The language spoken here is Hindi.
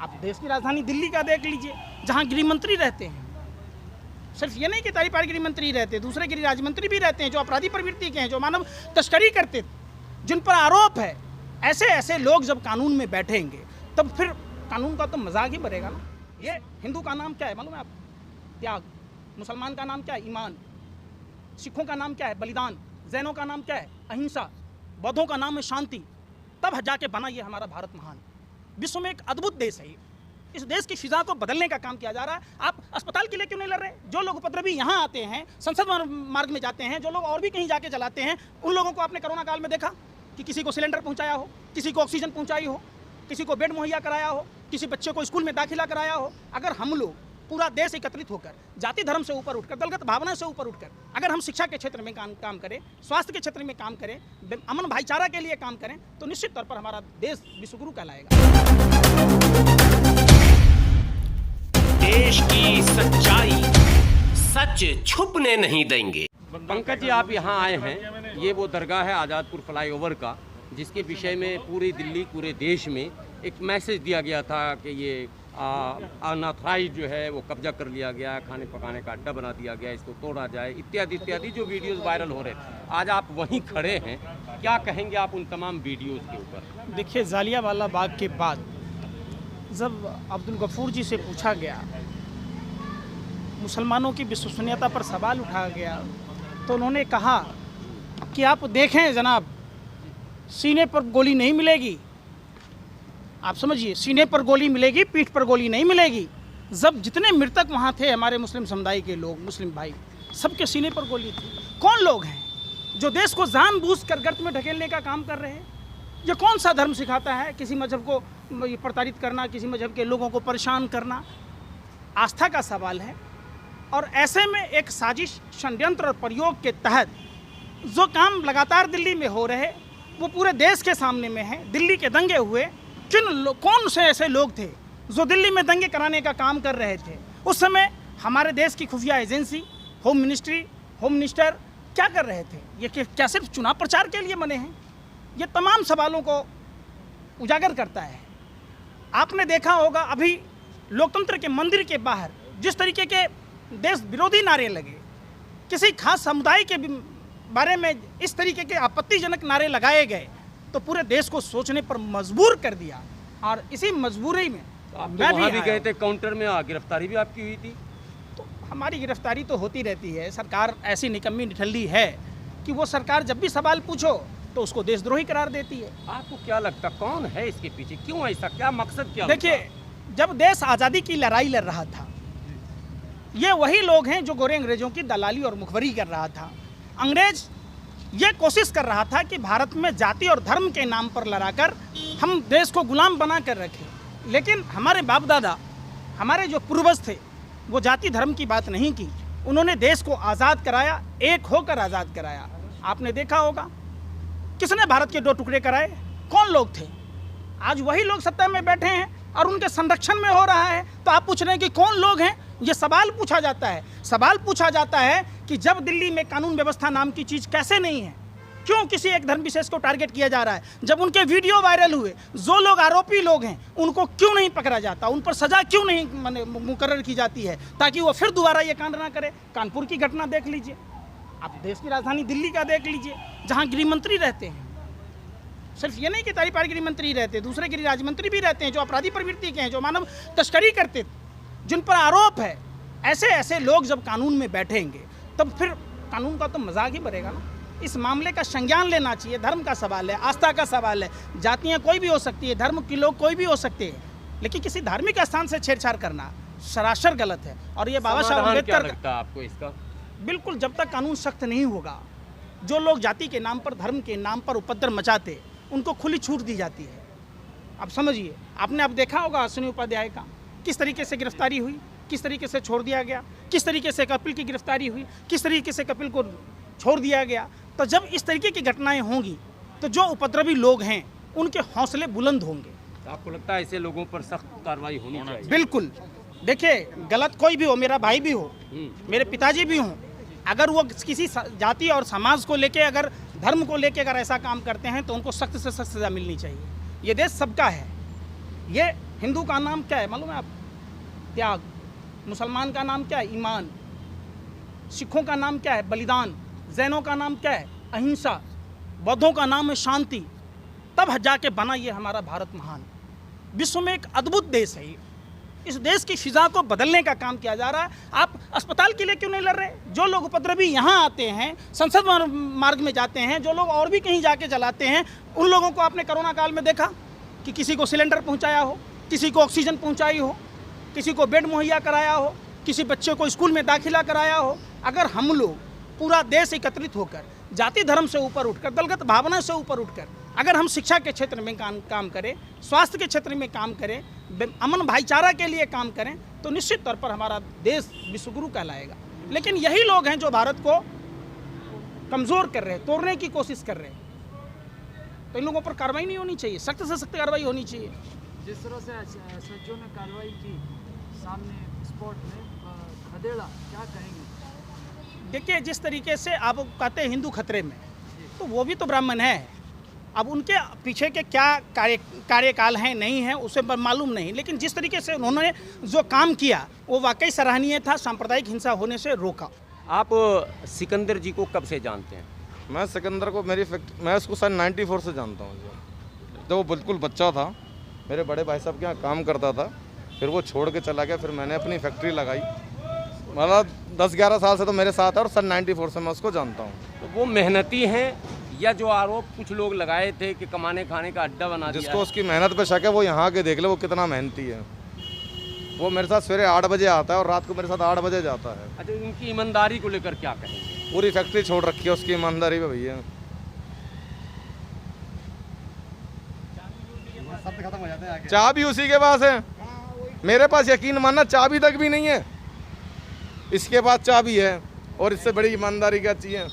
आप देश की राजधानी दिल्ली का देख लीजिए, जहाँ गृह मंत्री रहते हैं। सिर्फ ये नहीं कि तारीपार गृह मंत्री रहते, दूसरे गृह राज्य मंत्री भी रहते हैं जो अपराधी प्रवृत्ति के हैं, जो मानव तस्करी करते, जिन पर आरोप है। ऐसे ऐसे लोग जब कानून में बैठेंगे तब फिर कानून का तो मजाक ही बढ़ेगा ना। ये हिंदू का नाम क्या है मालूम है आप? त्याग। मुसलमान का नाम क्या है? ईमान। सिखों का नाम क्या है? बलिदान। जैनों का नाम क्या है? अहिंसा। बौद्धों का नाम है शांति। तब जाके बना ये हमारा भारत महान। विश्व में एक अद्भुत देश है। इस देश की फिजा को बदलने का काम किया जा रहा है। आप अस्पताल के लिए क्यों नहीं लड़ रहे? जो लोग उपद्रवी यहाँ आते हैं, संसद मार्ग में जाते हैं, जो लोग और भी कहीं जाके जलाते हैं, उन लोगों को आपने कोरोना काल में देखा कि किसी को सिलेंडर पहुँचाया हो, किसी को ऑक्सीजन पहुँचाई हो, किसी को बेड मुहैया कराया हो, किसी बच्चे को स्कूल में दाखिला कराया हो। अगर हम लोग पूरा देश एकत्रित होकर, जाति धर्म से ऊपर उठकर, दलगत भावना से ऊपर उठकर, अगर हम शिक्षा के क्षेत्र में काम करें, स्वास्थ्य के क्षेत्र में काम करें, अमन भाईचारा के लिए काम करें, तो निश्चित तौर पर हमारा देश विश्वगुरु कहलाएगा। देश की सच्चाई सच छुपने नहीं देंगे। पंकज जी, आप यहाँ आए हैं, ये वो दरगाह है आज़ादपुर फ्लाईओवर का, जिसके विषय में पूरी दिल्ली, पूरे देश में एक मैसेज दिया गया था कि ये अनऑथराइज्ड जो है वो कब्जा कर लिया गया, खाने पकाने का अड्डा बना दिया गया, इसको तोड़ा जाए, इत्यादि इत्यादि जो वीडियोस वायरल हो रहे हैं। आज आप वहीं खड़े हैं, क्या कहेंगे आप उन तमाम वीडियोस के ऊपर? देखिए, जालियांवाला बाग के बाद जब अब्दुल गफूर जी से पूछा गया, मुसलमानों की विश्वसनीयता पर सवाल उठाया गया, तो उन्होंने कहा कि आप देखें जनाब, सीने पर गोली नहीं मिलेगी। आप समझिए, सीने पर गोली मिलेगी, पीठ पर गोली नहीं मिलेगी। जब जितने मृतक वहाँ थे हमारे मुस्लिम समुदाय के लोग, मुस्लिम भाई, सबके सीने पर गोली थी। कौन लोग हैं जो देश को जानबूझकर गर्त में ढकेलने का काम कर रहे हैं? ये कौन सा धर्म सिखाता है किसी मजहब को प्रताड़ित करना, किसी मजहब के लोगों को परेशान करना? आस्था का सवाल है। और ऐसे में एक साजिश, षड्यंत्र और प्रयोग के तहत जो काम लगातार दिल्ली में हो रहे, वो पूरे देश के सामने में है। दिल्ली के दंगे हुए, कौन से ऐसे लोग थे जो दिल्ली में दंगे कराने का काम कर रहे थे? उस समय हमारे देश की खुफिया agency, home ministry, home minister क्या कर रहे थे? ये क्या सिर्फ चुनाव प्रचार के लिए बने हैं? ये तमाम सवालों को उजागर करता है। आपने देखा होगा अभी लोकतंत्र के मंदिर के बाहर जिस तरीके के देश विरोधी नारे लगे, किसी खास समुदाय के बारे में इस तरीके के आपत्तिजनक नारे लगाए गए, तो पूरे देश को सोचने पर मजबूर कर दिया। और इसी मजबूरी में मैं भी गए थे, काउंटर में गिरफ्तारी भी आपकी हुई थी। तो हमारी गिरफ्तारी तो होती रहती है। सरकार ऐसी निकम्मी निठल्ली है कि वो सरकार जब भी सवाल पूछो तो उसको देशद्रोही करार देती है। आपको क्या लगता, कौन है इसके पीछे? क्यों ऐसा, क्या मकसद, क्या? देखिए, जब देश आज़ादी की लड़ाई लड़ रहा था, ये वही लोग हैं जो गोरे अंग्रेजों की दलाली और मुखबरी कर रहा था। अंग्रेज ये कोशिश कर रहा था कि भारत में जाति और धर्म के नाम पर लड़ाकर हम देश को गुलाम बना कर रखें। लेकिन हमारे बाप दादा, हमारे जो पूर्वज थे, वो जाति धर्म की बात नहीं की। उन्होंने देश को आज़ाद कराया, एक होकर आज़ाद कराया। आपने देखा होगा किसने भारत के 2 टुकड़े कराए? कौन लोग थे? आज वही लोग सत्ता में बैठे हैं और उनके संरक्षण में हो रहा है। तो आप पूछ रहे हैं कि कौन लोग हैं? ये सवाल पूछा जाता है। सवाल पूछा जाता है कि जब दिल्ली में कानून व्यवस्था नाम की चीज़ कैसे नहीं है, क्यों किसी एक धर्म विशेष को टारगेट किया जा रहा है? जब उनके वीडियो वायरल हुए, जो लोग आरोपी लोग हैं उनको क्यों नहीं पकड़ा जाता? उन पर सजा क्यों नहीं मुकर्रर की जाती है ताकि वो फिर दोबारा ये कांड ना करे? कानपुर की घटना देख लीजिए, आप देश की राजधानी दिल्ली का देख लीजिए, जहाँ गृह मंत्री रहते हैं। सिर्फ ये नहीं कि तारीपार गृह मंत्री रहते, दूसरे गृह राज्य मंत्री भी रहते हैं जो अपराधी प्रवृत्ति के हैं, जो मानव तस्करी करते, जिन पर आरोप है। ऐसे ऐसे लोग जब कानून में बैठेंगे तब फिर कानून का तो मजाक ही बढ़ेगा ना। इस मामले का संज्ञान लेना चाहिए। धर्म का सवाल है, आस्था का सवाल है। जातियाँ कोई भी हो सकती है, धर्म के लोग कोई भी हो सकते हैं, लेकिन किसी धार्मिक स्थान से छेड़छाड़ करना सरासर गलत है। और ये बाबा साहब अम्बेडकर का आपको इसका बिल्कुल, जब तक कानून सख्त नहीं होगा, जो लोग जाति के नाम पर, धर्म के नाम पर उपद्रव मचाते, उनको खुली छूट दी जाती है। अब समझिए, आपने अब देखा होगा अश्विनी उपाध्याय का किस तरीके से गिरफ्तारी हुई, किस तरीके से छोड़ दिया गया, किस तरीके से कपिल की गिरफ्तारी हुई, किस तरीके से कपिल को छोड़ दिया गया। तो जब इस तरीके की घटनाएं होंगी तो जो उपद्रवी लोग हैं उनके हौसले बुलंद होंगे। आपको लगता है ऐसे लोगों पर सख्त कार्रवाई होनी चाहिए? बिल्कुल। देखिए, गलत कोई भी हो, मेरा भाई भी हो, मेरे पिताजी भी हों, अगर वो किसी जाति और समाज को लेके, अगर धर्म को लेके अगर ऐसा काम करते हैं तो उनको सख्त से सख्त सजा मिलनी चाहिए। ये देश सबका है, ये हिंदू का नाम क्या है मालूम है आप? त्याग। मुसलमान का नाम क्या है? ईमान। सिखों का नाम क्या है? बलिदान। जैनों का नाम क्या है? अहिंसा। बौद्धों का नाम है शांति। तब जाके बना ये हमारा भारत महान। विश्व में एक अद्भुत देश है ये। इस देश की फिजा को बदलने का काम किया जा रहा है। आप अस्पताल के लिए क्यों नहीं लड़ रहे? जो लोग उपद्रवी यहाँ आते हैं, संसद मार्ग में जाते हैं, जो लोग और भी कहीं जाके चलाते हैं, उन लोगों को आपने कोरोना काल में देखा कि किसी को सिलेंडर पहुँचाया हो, किसी को ऑक्सीजन पहुँचाई हो, किसी को बेड मुहैया कराया हो, किसी बच्चे को स्कूल में दाखिला कराया हो। अगर हम लोग पूरा देश एकत्रित होकर जाति धर्म से ऊपर उठकर, दलगत भावना से ऊपर उठकर अगर हम शिक्षा के क्षेत्र में काम करें, स्वास्थ्य के क्षेत्र में काम करें, अमन भाईचारा के लिए काम करें, तो निश्चित तौर पर हमारा देश विश्वगुरु कहलाएगा। लेकिन यही लोग हैं जो भारत को कमज़ोर कर रहे हैं, तोड़ने की कोशिश कर रहे हैं। तो इन लोगों पर कार्रवाई नहीं होनी चाहिए, सख्त से सख्त कार्रवाई होनी चाहिए। जिस तरह से एसएचओ ने कार्रवाई की सामने स्पॉट में खदेड़ा, क्या कहेंगे? देखिए, जिस तरीके से आप कहते हैं हिंदू खतरे में, तो वो भी तो ब्राह्मण है। अब उनके पीछे के क्या कार्यकाल हैं नहीं है उसे मालूम नहीं, लेकिन जिस तरीके से उन्होंने जो काम किया वो वाकई सराहनीय था। सांप्रदायिक हिंसा होने से रोका। आप सिकंदर जी को कब से जानते हैं? मैं सिकंदर को मैं उसको सन 94 से जानता हूँ। जब वो बिल्कुल बच्चा था, मेरे बड़े भाई साहब के यहाँ काम करता था, फिर वो छोड़ के चला गया, फिर मैंने अपनी फैक्ट्री लगाई। मतलब 10-11 साल से तो मेरे साथ है और सन 94 से मैं उसको जानता हूँ। तो वो मेहनती हैं या जो आरोप कुछ लोग लगाए थे कि कमाने खाने का अड्डा बना दिया? जिसको उसकी मेहनत पे शक है वो यहाँ के देख ले, वो कितना मेहनती है। वो मेरे साथ सवेरे 8 बजे आता है और रात को मेरे साथ 8 बजे जाता है। अच्छा, उनकी ईमानदारी को लेकर क्या कहेंगे? पूरी फैक्ट्री छोड़ रखी है उसकी ईमानदारी पे भैया। चाबी उसी के पास है, मेरे पास यकीन मानना चाबी तक भी नहीं है, इसके पास चाबी है। और इससे बड़ी ईमानदारी क्या चाहिए?